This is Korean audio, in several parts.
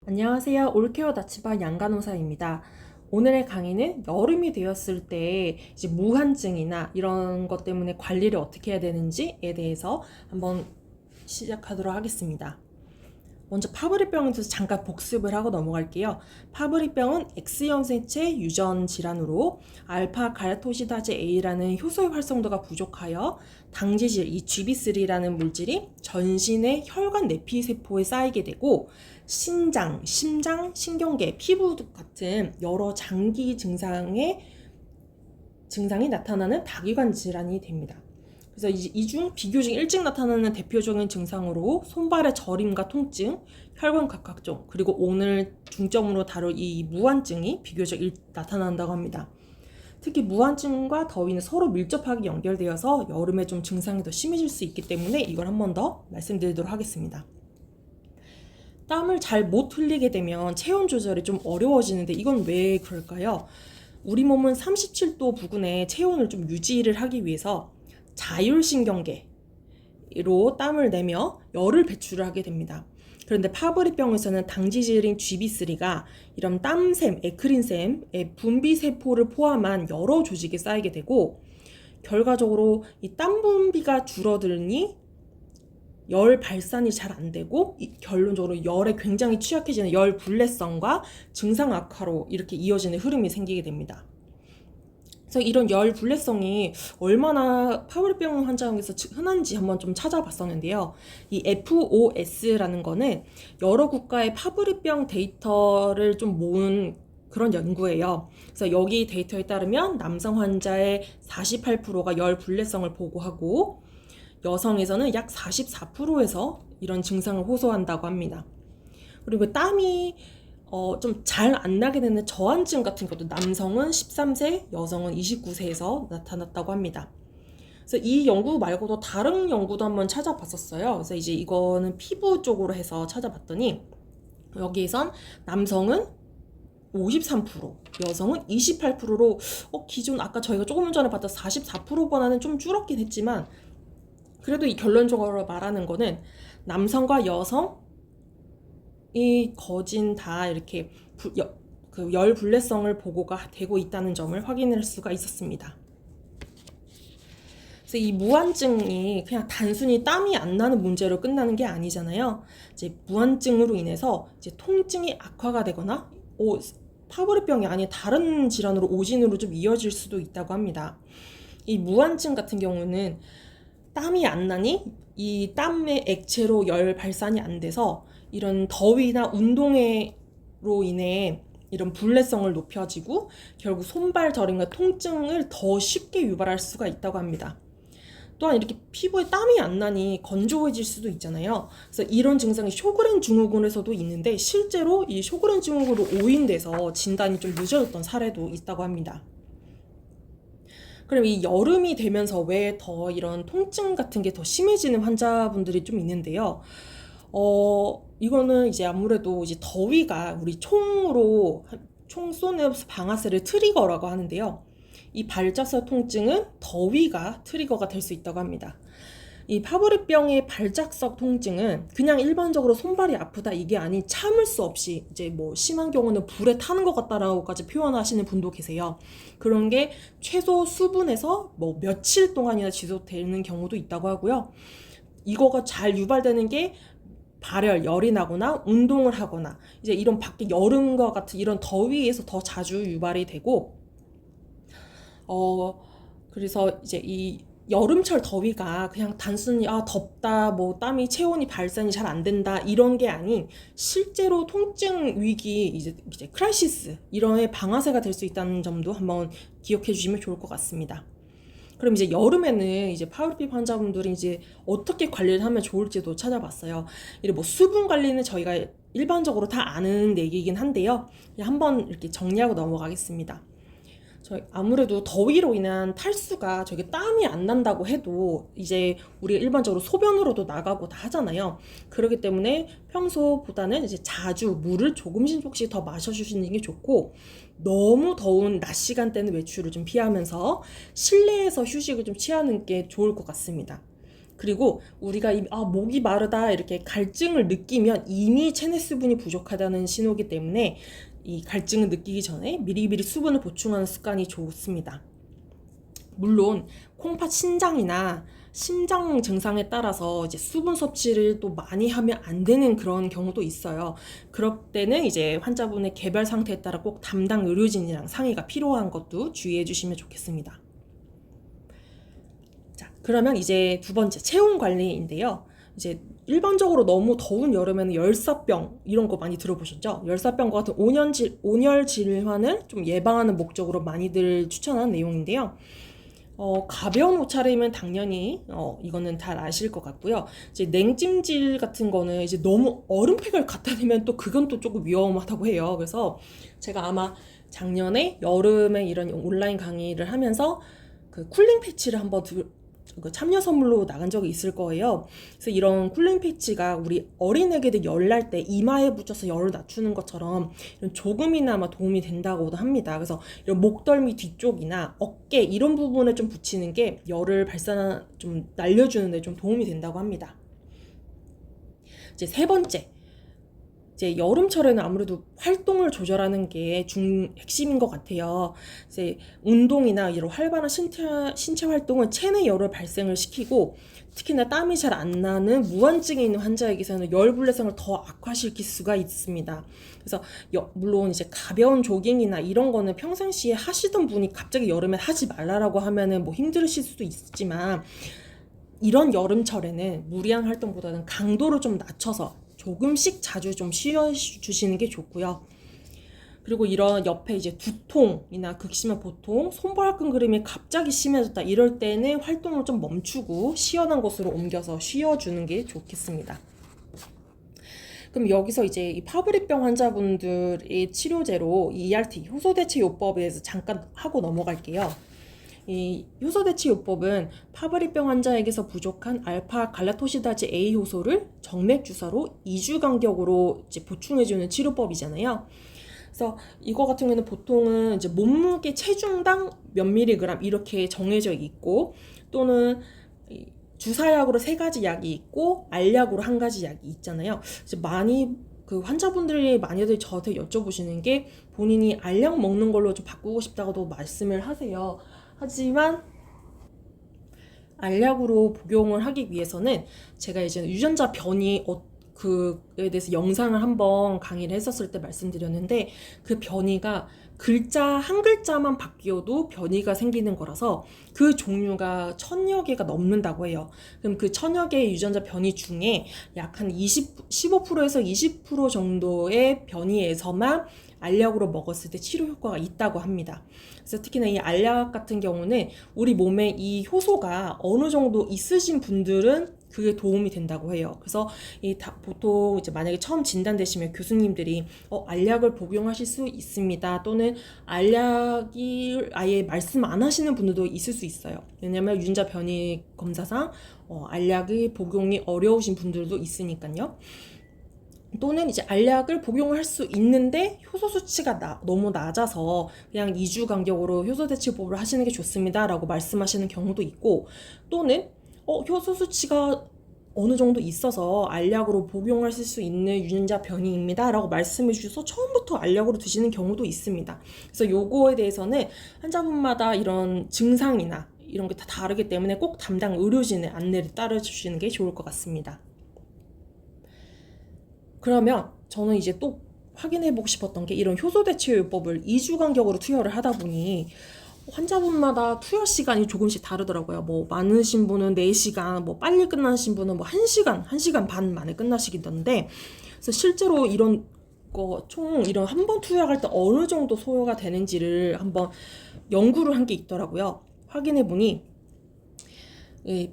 안녕하세요. 올케어 나치바 양간호사입니다. 오늘의 강의는 여름이 되었을 때 이제 무한증이나 이런 것 때문에 관리를 어떻게 해야 되는지에 대해서 한번 시작하도록 하겠습니다. 먼저 파브리병에 대해서 잠깐 복습을 하고 넘어갈게요. 파브리병은 X염색체 유전 질환으로 알파 갈토시다제 A라는 효소의 활성도가 부족하여 당지질, 이 GB3라는 물질이 전신의 혈관 내피세포에 쌓이게 되고 신장, 심장, 신경계, 피부 같은 여러 장기 증상이 나타나는 다기관 질환이 됩니다. 그래서 이 중 비교적 일찍 나타나는 대표적인 증상으로 손발의 저림과 통증, 혈관 각각종, 그리고 오늘 중점으로 다룰 이 무한증이 비교적 나타난다고 합니다. 특히 무한증과 더위는 서로 밀접하게 연결되어서 여름에 좀 증상이 더 심해질 수 있기 때문에 이걸 한 번 더 말씀드리도록 하겠습니다. 땀을 잘 못 흘리게 되면 체온 조절이 좀 어려워지는데 이건 왜 그럴까요? 우리 몸은 37도 부근에 체온을 좀 유지를 하기 위해서 자율신경계로 땀을 내며 열을 배출을 하게 됩니다. 그런데 파브리병에서는 당지질인 GB3가 이런 땀샘, 에크린샘의 분비세포를 포함한 여러 조직에 쌓이게 되고 결과적으로 이 땀 분비가 줄어들니 열 발산이 잘 안 되고 결론적으로 열에 굉장히 취약해지는 열 불내성과 증상 악화로 이렇게 이어지는 흐름이 생기게 됩니다. 그래서 이런 열 불내성이 얼마나 파브리병 환자에서 흔한지 한번 좀 찾아봤었는데요. 이 FOS라는 거는 여러 국가의 파브리병 데이터를 좀 모은 그런 연구예요. 그래서 여기 데이터에 따르면 남성 환자의 48%가 열 불내성을 보고하고 여성에서는 약 44%에서 이런 증상을 호소한다고 합니다. 그리고 땀이 좀 잘 안 나게 되는 저한증 같은 것도 남성은 13세, 여성은 29세에서 나타났다고 합니다. 그래서 이 연구 말고도 다른 연구도 한번 찾아봤었어요. 그래서 이제 이거는 피부 쪽으로 해서 찾아봤더니 여기에선 남성은 53%, 여성은 28%로 기존 아까 저희가 조금 전에 봤던 44%보다는 좀 줄었긴 했지만 그래도 이 결론적으로 말하는 거는 남성과 여성이 거진 다 이렇게 그 열 불내성을 보고가 되고 있다는 점을 확인할 수가 있었습니다. 그래서 이 무한증이 그냥 단순히 땀이 안 나는 문제로 끝나는 게 아니잖아요. 이제 무한증으로 인해서 이제 통증이 악화가 되거나 파브리병이 아닌 다른 질환으로 오진으로 좀 이어질 수도 있다고 합니다. 이 무한증 같은 경우는 땀이 안 나니 이 땀의 액체로 열 발산이 안 돼서 이런 더위나 운동으로 인해 이런 불내성을 높여지고 결국 손발 저림과 통증을 더 쉽게 유발할 수가 있다고 합니다. 또한 이렇게 피부에 땀이 안 나니 건조해질 수도 있잖아요. 그래서 이런 증상이 쇼그렌 증후군에서도 있는데 실제로 이 쇼그렌 증후군으로 오인돼서 진단이 좀 늦어졌던 사례도 있다고 합니다. 그럼 이 여름이 되면서 왜 더 이런 통증 같은 게 더 심해지는 환자분들이 좀 있는데요. 이거는 이제 아무래도 이제 더위가 우리 총 쏘는 방아쇠를 트리거라고 하는데요. 이 발작성 통증은 더위가 트리거가 될 수 있다고 합니다. 이 파브리병의 발작성 통증은 그냥 일반적으로 손발이 아프다 이게 아닌 참을 수 없이 이제 뭐 심한 경우는 불에 타는 것 같다라고까지 표현하시는 분도 계세요. 그런 게 최소 수분에서 뭐 며칠 동안이나 지속되는 경우도 있다고 하고요. 이거가 잘 유발되는 게 발열, 열이 나거나 운동을 하거나 이제 이런 밖에 여름과 같은 이런 더위에서 더 자주 유발이 되고 그래서 이제 이 여름철 더위가 그냥 단순히 덥다 뭐 땀이 체온이 발산이 잘 안 된다 이런 게 아닌 실제로 통증 위기 이제 크라이시스 이런 방아쇠가 될 수 있다는 점도 한번 기억해 주시면 좋을 것 같습니다. 그럼 이제 여름에는 이제 파브리병 환자분들이 이제 어떻게 관리를 하면 좋을지도 찾아봤어요. 뭐 수분 관리는 저희가 일반적으로 다 아는 얘기이긴 한데요. 한번 이렇게 정리하고 넘어가겠습니다. 아무래도 더위로 인한 탈수가 저게 땀이 안 난다고 해도 이제 우리가 일반적으로 소변으로도 나가고 다 하잖아요. 그렇기 때문에 평소보다는 이제 자주 물을 조금씩 더 마셔주시는 게 좋고 너무 더운 낮 시간대는 외출을 좀 피하면서 실내에서 휴식을 좀 취하는 게 좋을 것 같습니다. 그리고 우리가 목이 마르다 이렇게 갈증을 느끼면 이미 체내 수분이 부족하다는 신호이기 때문에 이 갈증을 느끼기 전에 미리미리 수분을 보충하는 습관이 좋습니다. 물론 콩팥 신장이나 심장 증상에 따라서 이제 수분 섭취를 또 많이 하면 안 되는 그런 경우도 있어요. 그럴 때는 이제 환자분의 개별 상태에 따라 꼭 담당 의료진이랑 상의가 필요한 것도 주의해 주시면 좋겠습니다. 자, 그러면 이제 두 번째 체온 관리인데요. 이제 일반적으로 너무 더운 여름에는 열사병 이런 거 많이 들어보셨죠? 열사병과 같은 온열 질환을 좀 예방하는 목적으로 많이들 추천하는 내용인데요. 가벼운 옷차림은 당연히 이거는 잘 아실 것 같고요. 이제 냉찜질 같은 거는 이제 너무 얼음팩을 갖다 대면 또 그건 또 조금 위험하다고 해요. 그래서 제가 아마 작년에 여름에 이런 온라인 강의를 하면서 그 쿨링 패치를 한번 참여 선물로 나간 적이 있을 거예요. 그래서 이런 쿨링 패치가 우리 어린애기들 열 날 때 이마에 붙여서 열을 낮추는 것처럼 이런 조금이나마 도움이 된다고도 합니다. 그래서 이런 목덜미 뒤쪽이나 어깨 이런 부분에 좀 붙이는 게 열을 좀 날려주는데 좀 도움이 된다고 합니다. 이제 세 번째, 이제 여름철에는 아무래도 활동을 조절하는 게 핵심인 것 같아요. 이제 운동이나 이런 활발한 신체 활동은 체내 열을 발생을 시키고 특히나 땀이 잘 안 나는 무환증에 있는 환자에게서는 열불내성을 더 악화시킬 수가 있습니다. 그래서 물론 이제 가벼운 조깅이나 이런 거는 평상시에 하시던 분이 갑자기 여름에 하지 말라라고 하면은 뭐 힘들으실 수도 있지만 이런 여름철에는 무리한 활동보다는 강도를 좀 낮춰서 조금씩 자주 좀 쉬어주시는 게 좋고요. 그리고 이런 옆에 이제 두통이나 극심한 보통, 손발끈 그림이 갑자기 심해졌다 이럴 때는 활동을 좀 멈추고 시원한 곳으로 옮겨서 쉬어주는 게 좋겠습니다. 그럼 여기서 이제 이 파브리병 환자분들의 치료제로 이 ERT, 효소대체요법에 대해서 잠깐 하고 넘어갈게요. 이 효소대체요법은 파브리병 환자에게서 부족한 알파 갈라토시다제 A 효소를 정맥 주사로 2주 간격으로 이제 보충해주는 치료법이잖아요. 그래서 이거 같은 경우는 보통은 이제 몸무게 체중당 몇 밀리그램 이렇게 정해져 있고 또는 주사약으로 3가지 약이 있고 알약으로 1가지 약이 있잖아요. 이제 그 환자분들이 많이들 저한테 여쭤보시는 게 본인이 알약 먹는 걸로 좀 바꾸고 싶다고도 말씀을 하세요. 하지만 알약으로 복용을 하기 위해서는 제가 이제 유전자 변이 그에 대해서 영상을 한번 강의를 했었을 때 말씀드렸는데 그 변이가 글자 한 글자만 바뀌어도 변이가 생기는 거라서 그 종류가 1000여 개가 넘는다고 해요. 그럼 그 1000여 개의 유전자 변이 중에 약 한 15%에서 20% 정도의 변이에서만 알약으로 먹었을 때 치료 효과가 있다고 합니다. 그래서 특히나 이 알약 같은 경우는 우리 몸에 이 효소가 어느 정도 있으신 분들은 그게 도움이 된다고 해요. 그래서 보통 이제 만약에 처음 진단되시면 교수님들이 알약을 복용하실 수 있습니다. 또는 알약이 아예 말씀 안 하시는 분들도 있을 수 있어요. 왜냐면 유전자 변이 검사상 알약의 복용이 어려우신 분들도 있으니까요. 또는 이제 알약을 복용을 할 수 있는데 효소 수치가 너무 낮아서 그냥 2주 간격으로 효소 대체법을 하시는 게 좋습니다 라고 말씀하시는 경우도 있고, 또는 효소 수치가 어느 정도 있어서 알약으로 복용하실 수 있는 유전자 변이입니다 라고 말씀해 주셔서 처음부터 알약으로 드시는 경우도 있습니다. 그래서 요거에 대해서는 환자분마다 이런 증상이나 이런 게 다 다르기 때문에 꼭 담당 의료진의 안내를 따라 주시는 게 좋을 것 같습니다. 그러면 저는 이제 또 확인해보고 싶었던 게 이런 효소대체요법을 2주 간격으로 투여를 하다 보니 환자분마다 투여 시간이 조금씩 다르더라고요. 뭐 많으신 분은 4시간, 뭐 빨리 끝나신 분은 뭐 1시간 반 만에 끝나시던데, 그래서 실제로 이런 거 이런 한 번 투여할 때 어느 정도 소요가 되는지를 한번 연구를 한 게 있더라고요. 확인해보니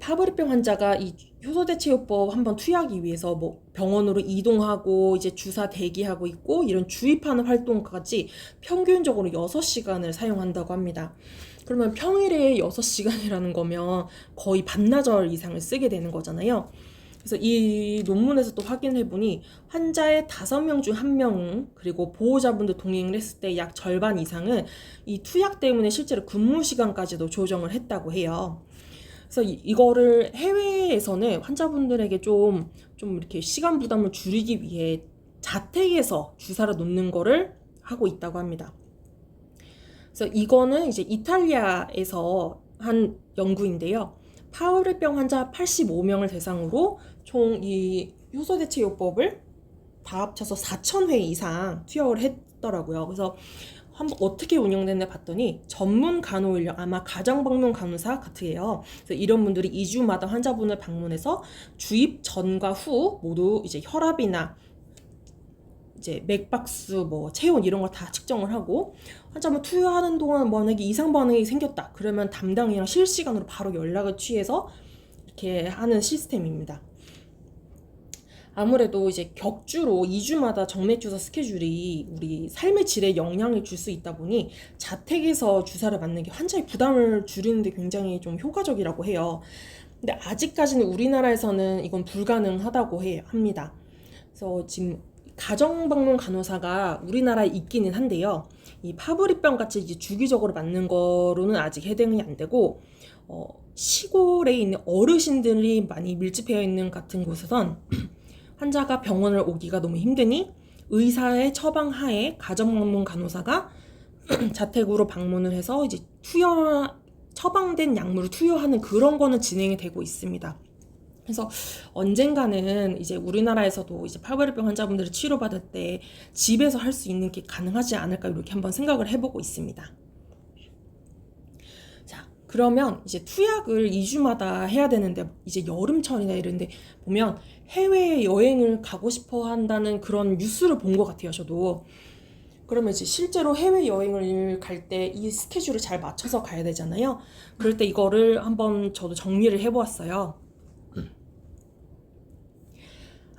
파브리병 환자가 이 효소대체요법 한번 투여하기 위해서 뭐 병원으로 이동하고 이제 주사 대기하고 있고 이런 주입하는 활동까지 평균적으로 6시간을 사용한다고 합니다. 그러면 평일에 6시간이라는 거면 거의 반나절 이상을 쓰게 되는 거잖아요. 그래서 이 논문에서 또 확인해보니 환자의 5명 중 1명 그리고 보호자분들 동행을 했을 때 약 절반 이상은 이 투약 때문에 실제로 근무 시간까지도 조정을 했다고 해요. 그래서 이거를 해외에서는 환자분들에게 좀 이렇게 시간 부담을 줄이기 위해 자택에서 주사를 놓는 거를 하고 있다고 합니다. 그래서 이거는 이제 이탈리아에서 한 연구인데요. 파우리병 환자 85명을 대상으로 총 이 효소대체요법을 다 합쳐서 4,000회 이상 투여를 했더라고요. 그래서 한번 어떻게 운영되는지 봤더니 전문 간호 인력, 아마 가정 방문 간호사 같아요. 그래서 이런 분들이 2주마다 환자분을 방문해서 주입 전과 후 모두 이제 혈압이나 이제 맥박수, 뭐 체온 이런 거 다 측정을 하고 환자분 투여하는 동안 만약에 이상 반응이 생겼다 그러면 담당이랑 실시간으로 바로 연락을 취해서 이렇게 하는 시스템입니다. 아무래도 이제 격주로 2주마다 정맥주사 스케줄이 우리 삶의 질에 영향을 줄 수 있다 보니 자택에서 주사를 맞는 게 환자의 부담을 줄이는 데 굉장히 좀 효과적이라고 해요. 근데 아직까지는 우리나라에서는 이건 불가능하다고 합니다. 그래서 지금 가정방문 간호사가 우리나라에 있기는 한데요. 이 파브리병 같이 이제 주기적으로 맞는 거로는 아직 해당이 안 되고, 시골에 있는 어르신들이 많이 밀집해 있는 같은 곳에선 환자가 병원을 오기가 너무 힘드니 의사의 처방하에 가정방문 간호사가 자택으로 방문을 해서 이제 처방된 약물을 투여하는 그런 거는 진행이 되고 있습니다. 그래서 언젠가는 이제 우리나라에서도 이제 파브리병 환자분들을 치료받을 때 집에서 할 수 있는 게 가능하지 않을까 이렇게 한번 생각을 해보고 있습니다. 자, 그러면 이제 투약을 2주마다 해야 되는데 이제 여름철이나 이런데 보면 해외 여행을 가고 싶어 한다는 그런 뉴스를 본 것 같아요, 저도. 그러면 이제 실제로 해외 여행을 갈 때 이 스케줄을 잘 맞춰서 가야 되잖아요. 그럴 때 이거를 한번 저도 정리를 해보았어요.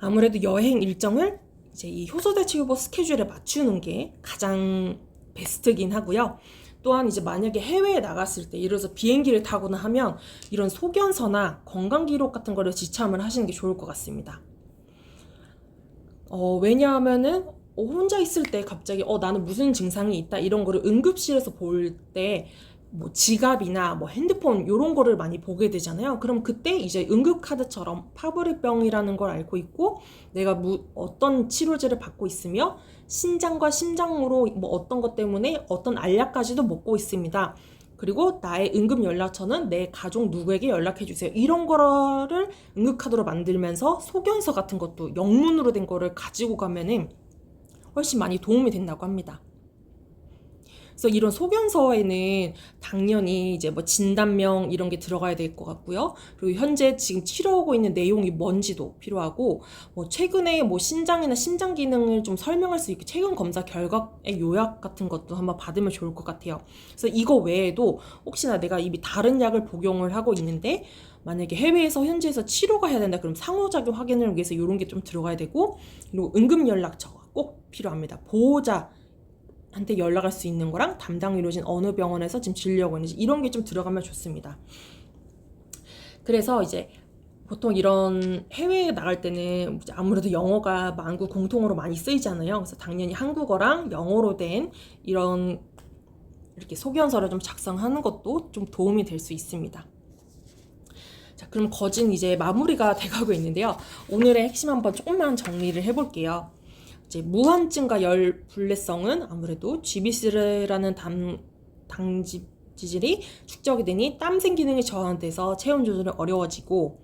아무래도 여행 일정을 이제 이 효소대체요법 스케줄에 맞추는 게 가장 베스트긴 하고요. 또한 이제 만약에 해외에 나갔을 때 예를 들어서 비행기를 타거나 하면 이런 소견서나 건강기록 같은 거를 지참을 하시는 게 좋을 것 같습니다. 왜냐하면은 혼자 있을 때 갑자기 나는 무슨 증상이 있다 이런 거를 응급실에서 볼 때 뭐 지갑이나 뭐 핸드폰 이런 거를 많이 보게 되잖아요. 그럼 그때 이제 응급카드처럼 파브리병이라는 걸 알고 있고 내가 어떤 치료제를 받고 있으며 신장과 심장으로 뭐 어떤 것 때문에 어떤 알약까지도 먹고 있습니다. 그리고 나의 응급 연락처는 내 가족 누구에게 연락해 주세요. 이런 거를 응급카드로 만들면서 소견서 같은 것도 영문으로 된 거를 가지고 가면은 훨씬 많이 도움이 된다고 합니다. 그래서 이런 소견서에는 당연히 이제 뭐 진단명 이런 게 들어가야 될 것 같고요. 그리고 현재 지금 치료하고 있는 내용이 뭔지도 필요하고, 뭐 최근에 뭐 신장이나 심장 기능을 좀 설명할 수 있게 최근 검사 결과의 요약 같은 것도 한번 받으면 좋을 것 같아요. 그래서 이거 외에도 혹시나 내가 이미 다른 약을 복용을 하고 있는데 만약에 해외에서 현지에서 치료가 해야 된다 그럼 상호작용 확인을 위해서 이런 게 좀 들어가야 되고, 그리고 응급 연락처가 꼭 필요합니다. 보호자 한테 연락할 수 있는 거랑 담당 의료진 어느 병원에서 지금 진료하고 있는지 이런 게 좀 들어가면 좋습니다. 그래서 이제 보통 이런 해외에 나갈 때는 아무래도 영어가 만국 공통어로 많이 쓰이잖아요. 그래서 당연히 한국어랑 영어로 된 이런 이렇게 소견서를 좀 작성하는 것도 좀 도움이 될 수 있습니다. 자, 그럼 거진 이제 마무리가 돼가고 있는데요. 오늘의 핵심 한번 조금만 정리를 해볼게요. 이제 무환증과 열불내성은 아무래도 GBC라는 당지질이 축적이 되니 땀샘 기능이 저하돼서 체온 조절이 어려워지고,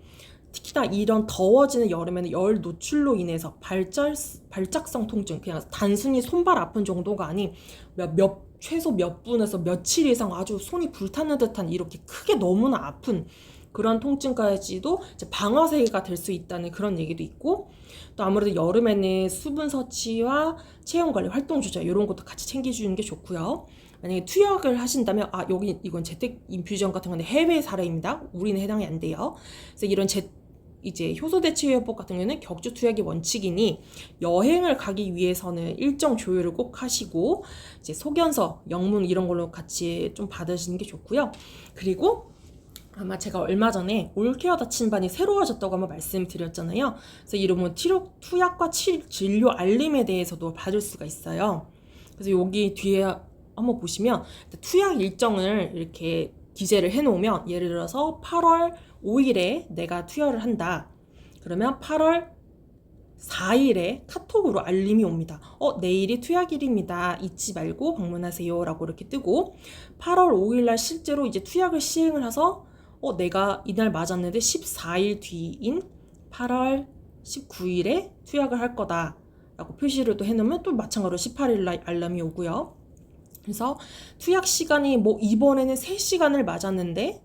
특히나 이런 더워지는 여름에는 열 노출로 인해서 발작성 통증, 그냥 단순히 손발 아픈 정도가 아닌 최소 몇 분에서 며칠 이상 아주 손이 불타는 듯한 이렇게 크게 너무나 아픈 그런 통증까지도 이제 방아쇠가 될 수 있다는 그런 얘기도 있고, 또 아무래도 여름에는 수분 섭취와 체온 관리, 활동 조절 이런 것도 같이 챙겨주는 게 좋고요. 만약에 투약을 하신다면 이건 재택 인퓨전 같은 건데 해외 사례입니다. 우리는 해당이 안 돼요. 그래서 이런 이제 효소대체요법 같은 경우는 격주 투약이 원칙이니 여행을 가기 위해서는 일정 조율을 꼭 하시고 이제 소견서, 영문 이런 걸로 같이 좀 받으시는 게 좋고요. 그리고 아마 제가 얼마 전에 올케어 다친반이 새로워졌다고 한번 말씀드렸잖아요. 그래서 이러면 투약과 진료 알림에 대해서도 받을 수가 있어요. 그래서 여기 뒤에 한번 보시면 투약 일정을 이렇게 기재를 해놓으면, 예를 들어서 8월 5일에 내가 투여를 한다. 그러면 8월 4일에 카톡으로 알림이 옵니다. 내일이 투약일입니다. 잊지 말고 방문하세요. 라고 이렇게 뜨고, 8월 5일날 실제로 이제 투약을 시행을 해서 내가 이날 맞았는데 14일 뒤인 8월 19일에 투약을 할 거다 라고 표시를 또 해놓으면 또 마찬가지로 18일날 알람이 오고요. 그래서 투약 시간이 뭐 이번에는 3시간을 맞았는데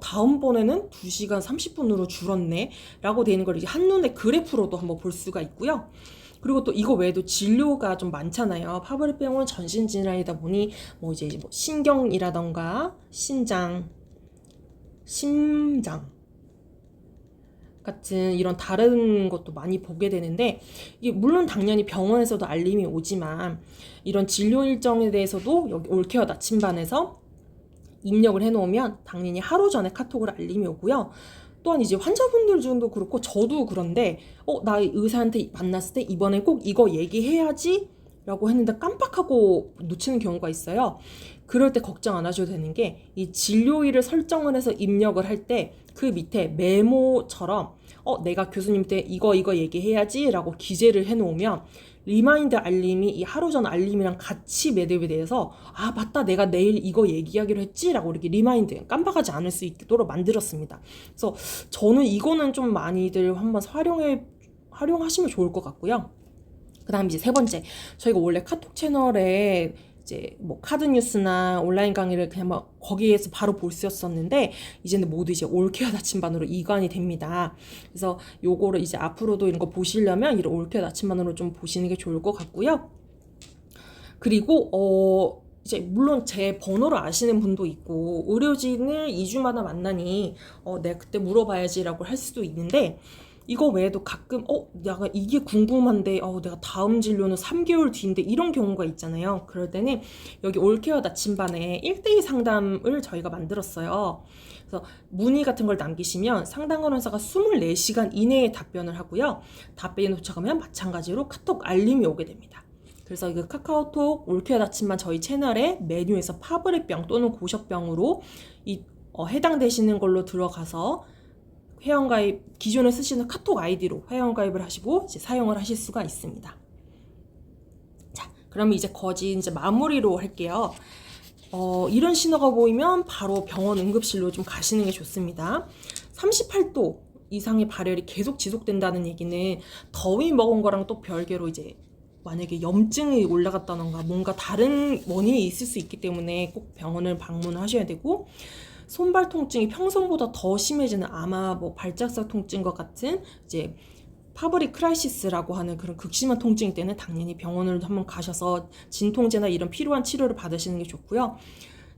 다음번에는 2시간 30분으로 줄었네 라고 되는 걸 이제 한눈에 그래프로도 한번 볼 수가 있고요. 그리고 또 이거 외에도 진료가 좀 많잖아요. 파브리병은 전신질환이다 보니 뭐 이제 뭐 신경이라던가 심장 같은 이런 다른 것도 많이 보게 되는데, 이게 물론 당연히 병원에서도 알림이 오지만 이런 진료 일정에 대해서도 여기 올케어 나침반에서 입력을 해놓으면 당연히 하루 전에 카톡으로 알림이 오고요. 또한 이제 환자분들 중도 그렇고 저도 그런데 나 의사한테 만났을 때 이번에 꼭 이거 얘기해야지 라고 했는데 깜빡하고 놓치는 경우가 있어요. 그럴 때 걱정 안 하셔도 되는 게, 이 진료일을 설정을 해서 입력을 할 때 그 밑에 메모처럼 내가 교수님한테 이거 얘기해야지 라고 기재를 해놓으면 리마인드 알림이 이 하루 전 알림이랑 같이 매듭이 돼서 맞다, 내가 내일 이거 얘기하기로 했지 라고 이렇게 리마인드 깜빡하지 않을 수 있도록 만들었습니다. 그래서 저는 이거는 좀 많이들 한번 활용하시면 좋을 것 같고요. 그 다음 이제 3번째, 저희가 원래 카톡 채널에 이제 뭐 카드 뉴스나 온라인 강의를 그냥 막 거기에서 바로 볼 수 있었는데, 이제는 모두 이제 올케어 나침반으로 이관이 됩니다. 그래서 요거를 이제 앞으로도 이런 거 보시려면 이런 올케어 나침반으로 좀 보시는 게 좋을 것 같고요. 그리고 이제 물론 제 번호를 아시는 분도 있고, 의료진을 2주마다 만나니 내가 그때 물어봐야지라고 할 수도 있는데, 이거 외에도 가끔 내가 이게 궁금한데 내가 다음 진료는 3개월 뒤인데 이런 경우가 있잖아요. 그럴 때는 여기 올케어 나침반에 1대1 상담을 저희가 만들었어요. 그래서 문의 같은 걸 남기시면 상담원 의사가 24시간 이내에 답변을 하고요. 답변이 도착하면 마찬가지로 카톡 알림이 오게 됩니다. 그래서 그 카카오톡 올케어 나침반 저희 채널에 메뉴에서 파브리병 또는 고셔병으로 해당되시는 걸로 들어가서 회원가입, 기존에 쓰시는 카톡 아이디로 회원가입을 하시고 이제 사용을 하실 수가 있습니다. 자, 그럼 이제 이제 마무리로 할게요. 이런 신호가 보이면 바로 병원 응급실로 좀 가시는 게 좋습니다. 38도 이상의 발열이 계속 지속된다는 얘기는 더위 먹은 거랑 또 별개로 이제 만약에 염증이 올라갔다던가 뭔가 다른 원인이 있을 수 있기 때문에 꼭 병원을 방문을 하셔야 되고, 손발 통증이 평소보다 더 심해지는 아마 뭐 발작사 통증과 같은 이제 파브리 크라이시스라고 하는 그런 극심한 통증일 때는 당연히 병원을 한번 가셔서 진통제나 이런 필요한 치료를 받으시는 게 좋고요.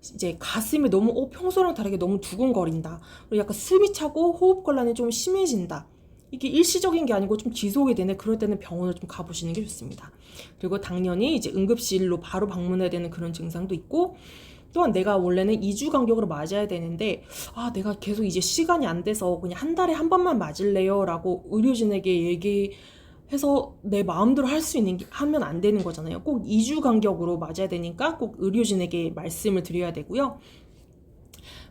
이제 가슴이 너무 평소랑 다르게 너무 두근거린다, 그리고 약간 숨이 차고 호흡곤란이 좀 심해진다, 이게 일시적인 게 아니고 좀 지속이 되네, 그럴 때는 병원을 좀 가보시는 게 좋습니다. 그리고 당연히 이제 응급실로 바로 방문해야 되는 그런 증상도 있고, 또한 내가 원래는 2주 간격으로 맞아야 되는데 내가 계속 이제 시간이 안 돼서 그냥 한 달에 한 번만 맞을래요 라고 의료진에게 얘기해서 내 마음대로 할 수 있는 게 하면 안 되는 거잖아요. 꼭 2주 간격으로 맞아야 되니까 꼭 의료진에게 말씀을 드려야 되고요.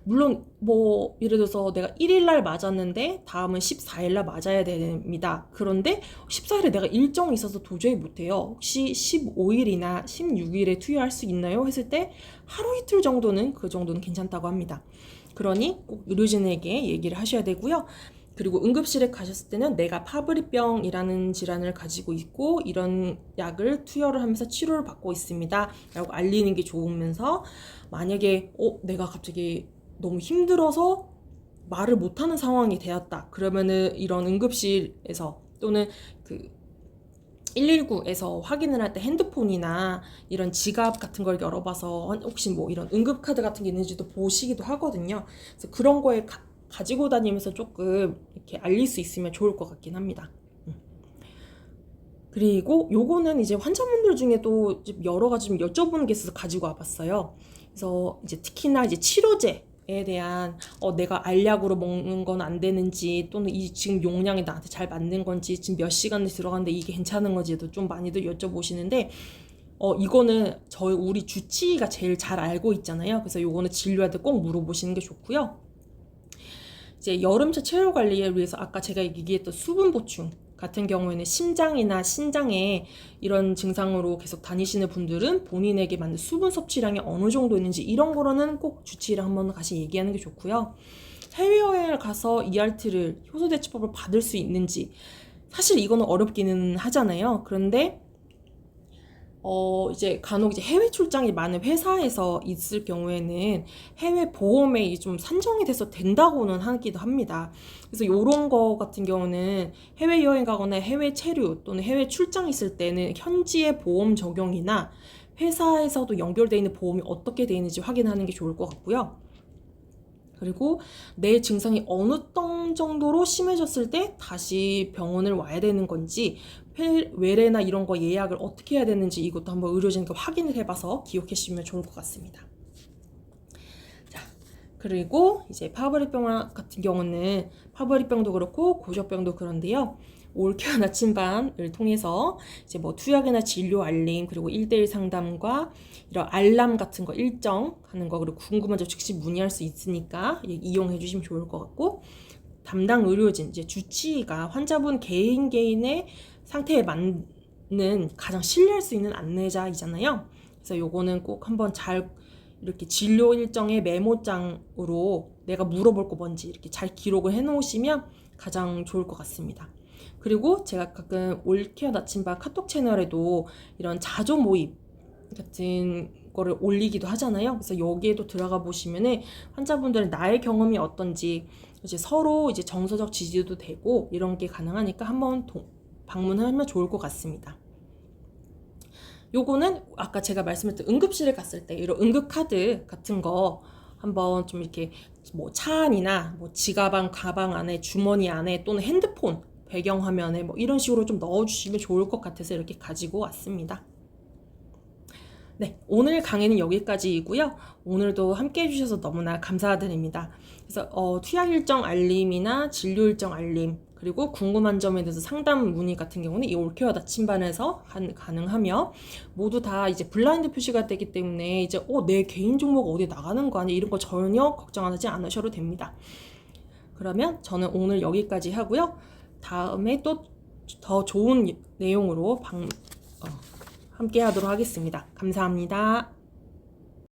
물론 뭐 예를 들어서 내가 1일날 맞았는데 다음은 14일날 맞아야 됩니다. 그런데 14일에 내가 일정이 있어서 도저히 못해요. 혹시 15일이나 16일에 투여할 수 있나요? 했을 때 하루 이틀 정도는 그 정도는 괜찮다고 합니다. 그러니 꼭 의료진에게 얘기를 하셔야 되고요. 그리고 응급실에 가셨을 때는 내가 파브리병이라는 질환을 가지고 있고 이런 약을 투여를 하면서 치료를 받고 있습니다 라고 알리는 게 좋으면서, 만약에 내가 갑자기 너무 힘들어서 말을 못하는 상황이 되었다 그러면은 이런 응급실에서 또는 그 119에서 확인을 할 때 핸드폰이나 이런 지갑 같은 걸 열어봐서 혹시 뭐 이런 응급카드 같은 게 있는지도 보시기도 하거든요. 그래서 그런 거에 가지고 다니면서 조금 이렇게 알릴 수 있으면 좋을 것 같긴 합니다. 그리고 요거는 이제 환자분들 중에도 여러 가지 좀 여쭤보는 게 있어서 가지고 와봤어요. 그래서 이제 특히나 이제 치료제에 대한 내가 알약으로 먹는 건 안 되는지, 또는 이 지금 용량이 나한테 잘 맞는 건지, 지금 몇 시간을 들어갔는데 이게 괜찮은 건지도 좀 많이들 여쭤보시는데, 이거는 우리 주치의가 제일 잘 알고 있잖아요. 그래서 요거는 진료할 때 꼭 물어보시는 게 좋고요. 이제 여름철 체력 관리에 위해서 아까 제가 얘기했던 수분 보충 같은 경우에는 심장이나 신장에 이런 증상으로 계속 다니시는 분들은 본인에게 맞는 수분 섭취량이 어느 정도 있는지 이런 거로는 꼭 주치의랑 한번 다시 얘기하는 게 좋고요. 해외여행을 가서 ERT를 효소대처법을 받을 수 있는지 사실 이거는 어렵기는 하잖아요. 그런데 이제 간혹 이제 해외 출장이 많은 회사에서 있을 경우에는 해외 보험에 좀 산정이 돼서 된다고는 하기도 합니다. 그래서 요런 거 같은 경우는 해외 여행 가거나 해외 체류 또는 해외 출장 있을 때는 현지의 보험 적용이나 회사에서도 연결되어 있는 보험이 어떻게 되어 있는지 확인하는 게 좋을 것 같고요. 그리고 내 증상이 어느 정도로 심해졌을 때 다시 병원을 와야 되는 건지 외래나 이런 거 예약을 어떻게 해야 되는지 이것도 한번 의료진께 확인을 해봐서 기억해 주시면 좋을 것 같습니다. 자, 그리고 이제 파브리병 같은 경우는 파브리병도 그렇고 고저병도 그런데요. 올케어 나침반을 통해서 이제 뭐 투약이나 진료 알림 그리고 1대1 상담과 이런 알람 같은 거 일정하는 거 그리고 궁금한 점 즉시 문의할 수 있으니까 이용해 주시면 좋을 것 같고 담당 의료진 이제 주치의가 환자분 개인의 상태에 맞는 가장 신뢰할 수 있는 안내자이잖아요. 그래서 요거는 꼭 한번 잘 이렇게 진료 일정의 메모장으로 내가 물어볼 거 뭔지 이렇게 잘 기록을 해 놓으시면 가장 좋을 것 같습니다. 그리고 제가 가끔 올케어 나침반 카톡 채널에도 이런 자조 모임 같은 거를 올리기도 하잖아요. 그래서 여기에도 들어가 보시면은 환자분들은 나의 경험이 어떤지 이제 서로 이제 정서적 지지도 되고 이런 게 가능하니까 한번 방문하면 좋을 것 같습니다. 요거는 아까 제가 말씀드렸던 응급실에 갔을 때 이런 응급카드 같은 거 한번 좀 이렇게 뭐 차 안이나 뭐 지가방 가방 안에 주머니 안에 또는 핸드폰 배경화면에 뭐 이런 식으로 좀 넣어주시면 좋을 것 같아서 이렇게 가지고 왔습니다. 네, 오늘 강의는 여기까지이고요. 오늘도 함께 해주셔서 너무나 감사드립니다. 그래서 투약 일정 알림이나 진료 일정 알림 그리고 궁금한 점에 대해서 상담 문의 같은 경우는 이 올케어 나침반에서 가능하며 모두 다 이제 블라인드 표시가 되기 때문에 이제 내 개인 정보가 어디 나가는 거 아니야 이런 거 전혀 걱정하지 않으셔도 됩니다. 그러면 저는 오늘 여기까지 하고요. 다음에 또 더 좋은 내용으로 함께 하도록 하겠습니다. 감사합니다.